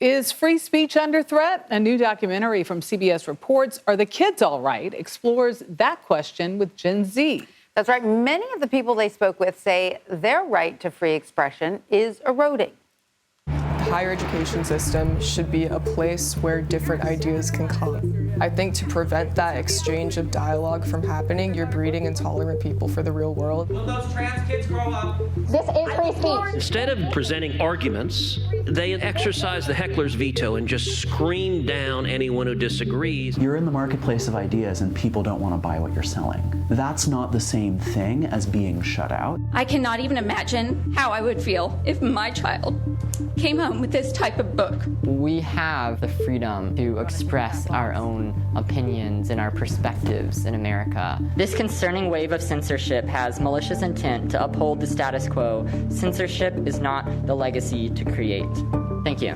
Is free speech under threat? A new documentary from CBS Reports, Are the Kids All Right?, explores that question with Gen Z. That's right. Many of the people they spoke with say their right to free expression is eroding. The higher education system should be a place where different ideas can come. I think to prevent that exchange of dialogue from happening, you're breeding intolerant people for the real world. Will those trans kids grow up? This is free speech. Instead of presenting arguments, they exercise the heckler's veto and just scream down anyone who disagrees. You're in the marketplace of ideas and people don't want to buy what you're selling. That's not the same thing as being shut out. I cannot even imagine how I would feel if my child came home with this type of book. We have the freedom to express our own opinions and our perspectives in America. This concerning wave of censorship has malicious intent to uphold the status quo. Censorship is not the legacy to create. Thank you.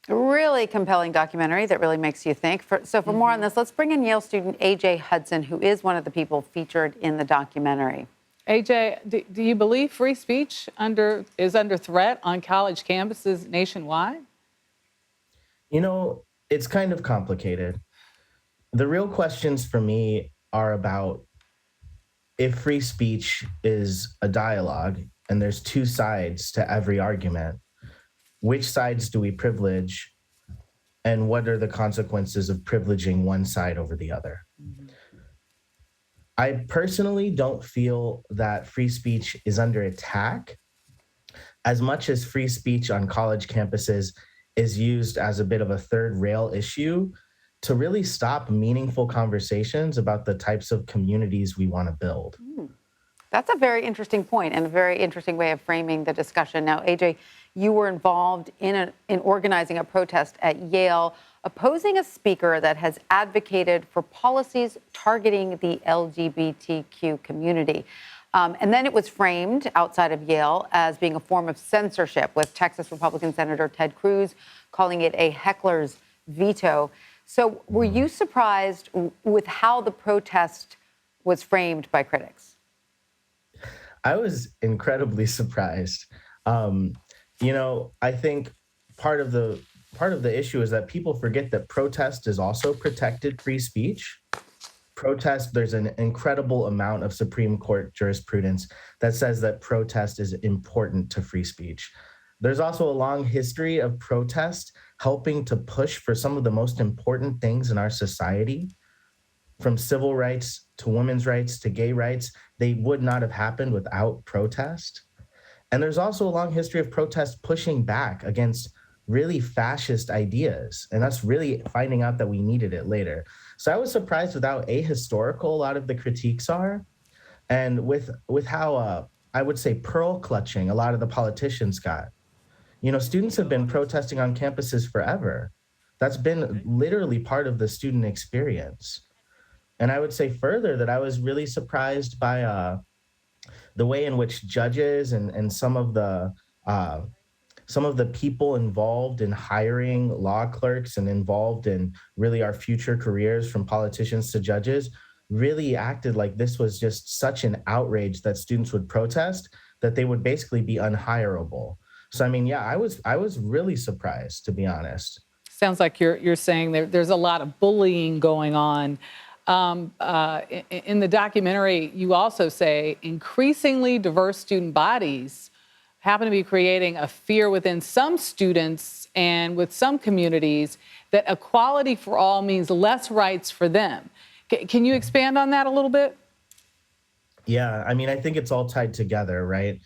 A really compelling documentary that really makes you think. For more on this, let's bring in Yale student A.J. Hudson, who is one of the people featured in the documentary. AJ, do you believe free speech is under threat on college campuses nationwide? You know, it's kind of complicated. The real questions for me are about if free speech is a dialogue and there's two sides to every argument, which sides do we privilege and what are the consequences of privileging one side over the other? Mm-hmm. I personally don't feel that free speech is under attack as much as free speech on college campuses is used as a bit of a third rail issue to really stop meaningful conversations about the types of communities we want to build. That's a very interesting point and a very interesting way of framing the discussion. Now, AJ, you were involved in organizing a protest at Yale, opposing a speaker that has advocated for policies targeting the LGBTQ community. And then it was framed outside of Yale as being a form of censorship, with Texas Republican Senator Ted Cruz calling it a heckler's veto. So were you surprised with how the protest was framed by critics? I was incredibly surprised. I think part of the issue is that people forget that protest is also protected free speech. Protest, there's an incredible amount of Supreme Court jurisprudence that says that protest is important to free speech. There's also a long history of protest helping to push for some of the most important things in our society, from civil rights to women's rights to gay rights. They would not have happened without protest. And there's also a long history of protest pushing back against really fascist ideas, and us really finding out that we needed it later. So I was surprised with how ahistorical a lot of the critiques are, and with how I would say pearl clutching a lot of the politicians got. You know, students have been protesting on campuses forever. That's been literally part of the student experience. And I would say further that I was really surprised by the way in which judges and some of the people involved in hiring law clerks and involved in really our future careers, from politicians to judges, really acted like this was just such an outrage that students would protest that they would basically be unhireable. So, I mean, yeah, I was really surprised, to be honest. Sounds like you're saying there's a lot of bullying going on. In the documentary, you also say increasingly diverse student bodies happen to be creating a fear within some students and with some communities that equality for all means less rights for them. Can you expand on that a little bit? Yeah, I mean, I think it's all tied together, right?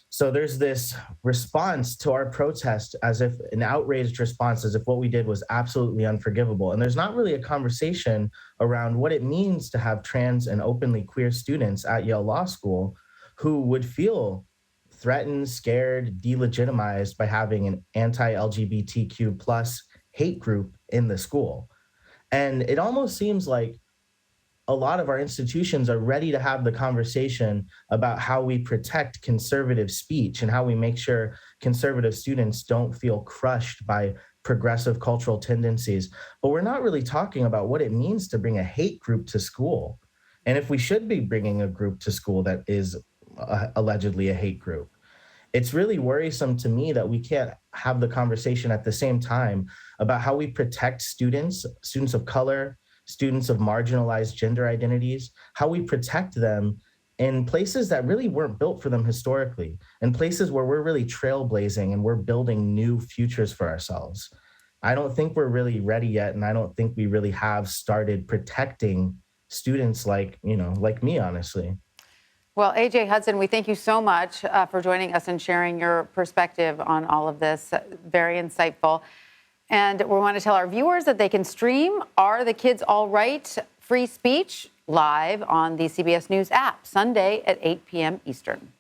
So there's this response to our protest, as if an outraged response, as if what we did was absolutely unforgivable. And there's not really a conversation around what it means to have trans and openly queer students at Yale Law School who would feel threatened, scared, delegitimized by having an anti-LGBTQ plus hate group in the school. And it almost seems like a lot of our institutions are ready to have the conversation about how we protect conservative speech and how we make sure conservative students don't feel crushed by progressive cultural tendencies. But we're not really talking about what it means to bring a hate group to school. And if we should be bringing a group to school that is allegedly a hate group. it's really worrisome to me that we can't have the conversation at the same time about how we protect students of color, students of marginalized gender identities, how we protect them in places that really weren't built for them historically, in places where we're really trailblazing and we're building new futures for ourselves. I don't think we're really ready yet, and I don't think we really have started protecting students like me, honestly. Well, AJ Hudson, we thank you so much for joining us and sharing your perspective on all of this. Very insightful. And we want to tell our viewers that they can stream Are the Kids All Right? Free Speech live on the CBS News app Sunday at 8 p.m. Eastern.